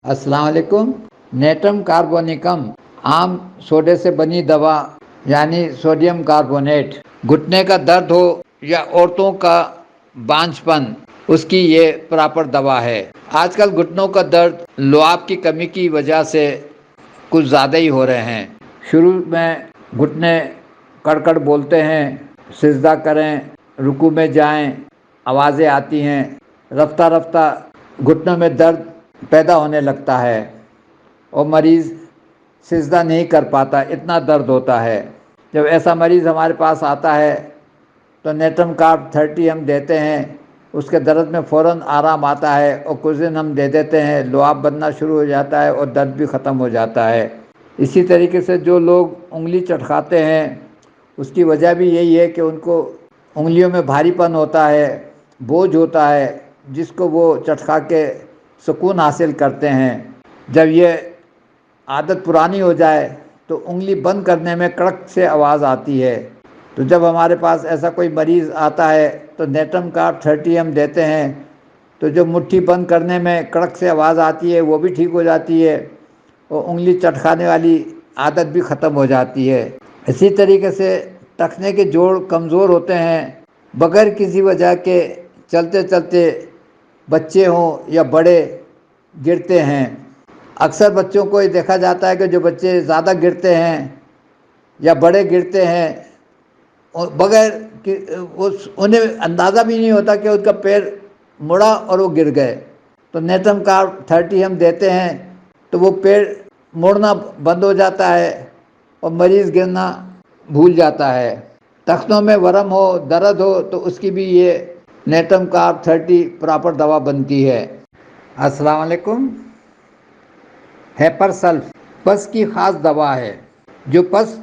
السلام علیکم۔ نیٹرم کاربونیکم عام سوڈے سے بنی دوا یعنی سوڈیم کاربونیٹ، گھٹنے کا درد ہو یا عورتوں کا بانجھپن، اس کی یہ پراپر دوا ہے۔ آج کل گھٹنوں کا درد لعاب کی کمی کی وجہ سے کچھ زیادہ ہی ہو رہے ہیں۔ شروع میں گھٹنے کڑکڑ بولتے ہیں، سجدہ کریں، رکوع میں جائیں، آوازیں آتی ہیں۔ رفتہ رفتہ گھٹنوں میں درد پیدا ہونے لگتا ہے اور مریض سجدہ نہیں کر پاتا، اتنا درد ہوتا ہے۔ جب ایسا مریض ہمارے پاس آتا ہے تو نیٹرم کارب 30 ہم دیتے ہیں، اس کے درد میں فوراً آرام آتا ہے، اور کچھ دن ہم دے دیتے ہیں، لعاب بننا شروع ہو جاتا ہے اور درد بھی ختم ہو جاتا ہے۔ اسی طریقے سے جو لوگ انگلی چٹکاتے ہیں، اس کی وجہ بھی یہی ہے کہ ان کو انگلیوں میں بھاری پن ہوتا ہے، بوجھ ہوتا ہے، جس کو وہ چٹکا کے سکون حاصل کرتے ہیں۔ جب یہ عادت پرانی ہو جائے تو انگلی بند کرنے میں کڑک سے آواز آتی ہے۔ تو جب ہمارے پاس ایسا کوئی مریض آتا ہے تو نیٹرم کارب 30 ہم دیتے ہیں، تو جو مٹھی بند کرنے میں کڑک سے آواز آتی ہے وہ بھی ٹھیک ہو جاتی ہے، اور انگلی چٹکانے والی عادت بھی ختم ہو جاتی ہے۔ اسی طریقے سے ٹخنے کے جوڑ کمزور ہوتے ہیں، بغیر کسی وجہ کے چلتے چلتے بچے ہوں یا بڑے گرتے ہیں۔ اکثر بچوں کو یہ دیکھا جاتا ہے کہ جو بچے زیادہ گرتے ہیں یا بڑے گرتے ہیں، اور بغیر انہیں اندازہ بھی نہیں ہوتا کہ ان کا پیر مڑا اور وہ گر گئے۔ تو نیٹرم کارب 30 ہم دیتے ہیں تو وہ پیر موڑنا بند ہو جاتا ہے اور مریض گرنا بھول جاتا ہے۔ ٹخنوں میں ورم ہو، درد ہو، تو اس کی بھی یہ نیٹرم کارب 30 پراپر دوا بنتی ہے۔ السلام علیکم۔ ہیپر سلف پس کی خاص دوا ہے جو پس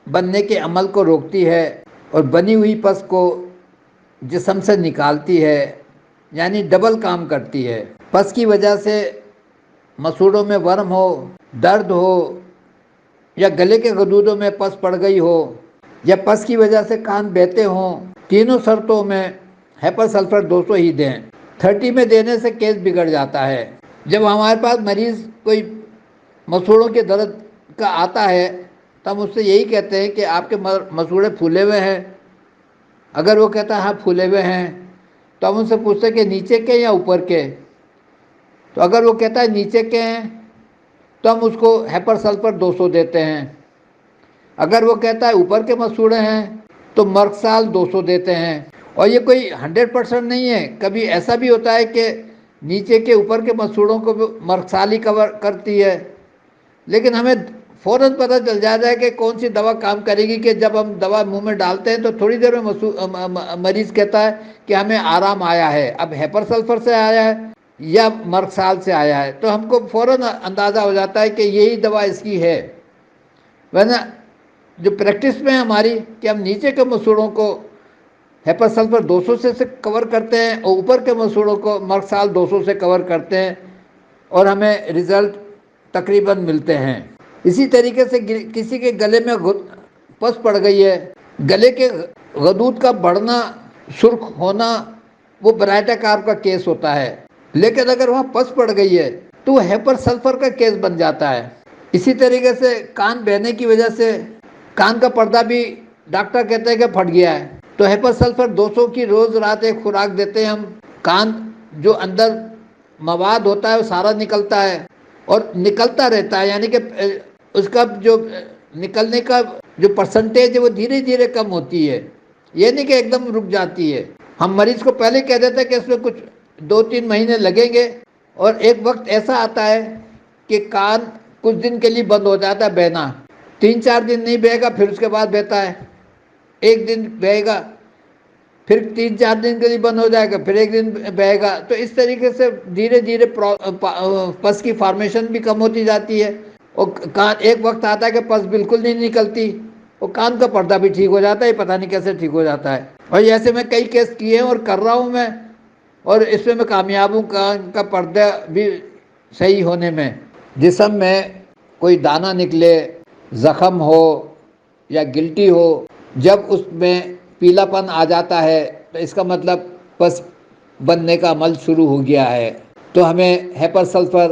بننے کے عمل کو روکتی ہے اور بنی ہوئی پس کو جسم سے نکالتی ہے، یعنی ڈبل کام کرتی ہے۔ پس کی وجہ سے مسوڑوں میں ورم ہو، درد ہو، یا گلے کے غدودوں میں پس پڑ گئی ہو، یا پس کی وجہ سے کان بہتے ہوں، تینوں صورتوں میں ہیپر سلفر 200 ہی دیں۔ 30 میں دینے سے کیس بگڑ جاتا ہے۔ جب ہمارے پاس مریض کوئی مسوڑوں کے درد کا آتا ہے تو ہم اس سے یہی کہتے ہیں کہ آپ کے مسوڑے پھولے ہوئے ہیں۔ اگر وہ کہتا ہے ہاں پھولے ہوئے ہیں تو ہم ان سے پوچھتے ہیں کہ نیچے کے یا اوپر کے؟ تو اگر وہ کہتا ہے نیچے کے ہیں تو ہم اس کو ہیپر سلفر 200 دیتے ہیں۔ اگر وہ کہتا ہے اوپر کے مسوڑے ہیں تو مرکسال 200 دیتے ہیں۔ اور یہ کوئی 100% نہیں ہے، کبھی ایسا بھی ہوتا ہے کہ نیچے کے اوپر کے مسوڑوں کو مرکسال ہی کور کرتی ہے، لیکن ہمیں فوراً پتہ چل جاتا ہے کہ کون سی دوا کام کرے گی، کہ جب ہم دوا منہ میں ڈالتے ہیں تو تھوڑی دیر میں مریض کہتا ہے کہ ہمیں آرام آیا ہے، اب ہیپر سلفر سے آیا ہے یا مرکسال سے آیا ہے، تو ہم کو فوراً اندازہ ہو جاتا ہے کہ یہی دوا اس کی ہے۔ ورنہ جو پریکٹس میں ہماری کہ ہم نیچے کے مسوڑوں کو ہیپر سلفر 200 سے کور کرتے ہیں اور اوپر کے مسوڑوں کو مرکسال 200 سے کور کرتے ہیں، اور ہمیں رزلٹ تقریباً ملتے ہیں۔ اسی طریقے سے کسی کے گلے میں پس پڑ گئی ہے، گلے کے غدود کا بڑھنا، سرخ ہونا، وہ برائٹا کارب کا کیس ہوتا ہے، لیکن اگر وہاں پس پڑ گئی ہے تو وہ ہیپر سلفر کا کیس بن جاتا ہے۔ اسی طریقے سے کان بہنے کی وجہ سے کان کا پردہ بھی ڈاکٹر کہتے ہیں کہ پھٹ گیا ہے، تو ہیپر سلفر 200 کی روز رات ایک خوراک دیتے ہیں ہم۔ کان جو اندر مواد ہوتا ہے وہ سارا نکلتا ہے اور نکلتا رہتا ہے، یعنی کہ اس کا جو نکلنے کا جو پرسنٹیج ہے وہ دھیرے دھیرے کم ہوتی ہے، یہ نہیں کہ ایک دم رک جاتی ہے۔ ہم مریض کو پہلے کہہ دیتے ہیں کہ اس میں کچھ 2-3 مہینے لگیں گے، اور ایک وقت ایسا آتا ہے کہ کان کچھ دن کے لیے بند ہو جاتا ہے بہنا، 3-4 دن نہیں بہے گا، پھر اس کے بعد بہتا ہے، ایک دن بہے گا، پھر 3-4 دن کے لیے بند ہو جائے گا، پھر ایک دن بہے گا۔ تو اس طریقے سے دھیرے دھیرے پس کی فارمیشن بھی کم ہوتی جاتی ہے، اور کان ایک وقت آتا ہے کہ پس بالکل نہیں نکلتی، اور کان کا پردہ بھی ٹھیک ہو جاتا ہے، پتہ نہیں کیسے ٹھیک ہو جاتا ہے۔ اور ایسے میں کئی کیس کیے ہیں اور کر رہا ہوں میں، اور اس میں کامیاب ہوں، کان کا پردہ بھی صحیح ہونے میں۔ جسم میں کوئی دانہ نکلے، زخم ہو یا گلٹی ہو، جب اس میں پیلا پن آ جاتا ہے تو اس کا مطلب پس بننے کا عمل شروع ہو گیا ہے، تو ہمیں ہیپر سلفر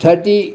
30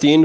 3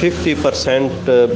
50%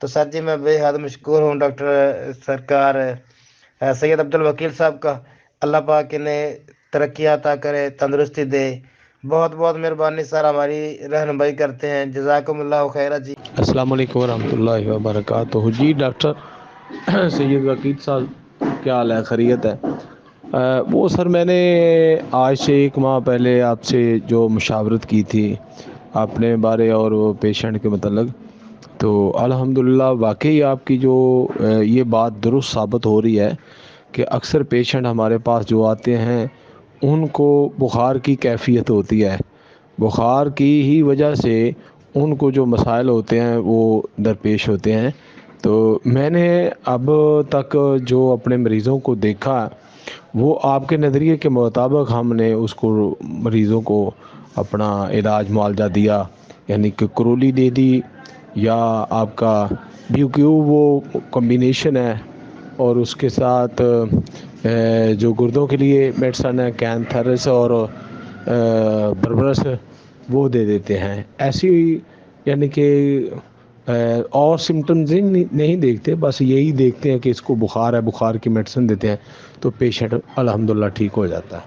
تو سر جی میں بے حد مشکور ہوں ڈاکٹر سرکار سید عبدالوکیل صاحب کا. اللہ پاک انہیں ترقی عطا کرے، تندرستی دے. بہت بہت مہربانی سر، ہماری رہنمائی کرتے ہیں. جزاکم اللہ خیرہ جی. السلام علیکم ورحمۃ اللہ وبرکاتہ. جی ڈاکٹر سید وکیل صاحب، کیا حال ہے؟ خیریت ہے؟ وہ سر میں نے آج سے 1 ماہ پہلے آپ سے جو مشاورت کی تھی اپنے بارے اور وہ پیشنٹ کے متعلق، تو الحمدللہ واقعی آپ کی جو یہ بات درست ثابت ہو رہی ہے کہ اکثر پیشنٹ ہمارے پاس جو آتے ہیں ان کو بخار کی کیفیت ہوتی ہے. بخار کی ہی وجہ سے ان کو جو مسائل ہوتے ہیں وہ درپیش ہوتے ہیں. تو میں نے اب تک جو اپنے مریضوں کو دیکھا، وہ آپ کے نظریے کے مطابق ہم نے اس کو مریضوں کو اپنا علاج معالجہ دیا، یعنی کہ کرولی دے دی یا آپ کا بیوکیو وہ کمبینیشن ہے، اور اس کے ساتھ جو گردوں کے لیے میڈیسن ہے کینتھرس اور بربرس وہ دے دیتے ہیں. ایسی یعنی کہ اور سمٹمز نہیں دیکھتے، بس یہی دیکھتے ہیں کہ اس کو بخار ہے، بخار کی میڈیسن دیتے ہیں تو پیشنٹ الحمدللہ ٹھیک ہو جاتا ہے.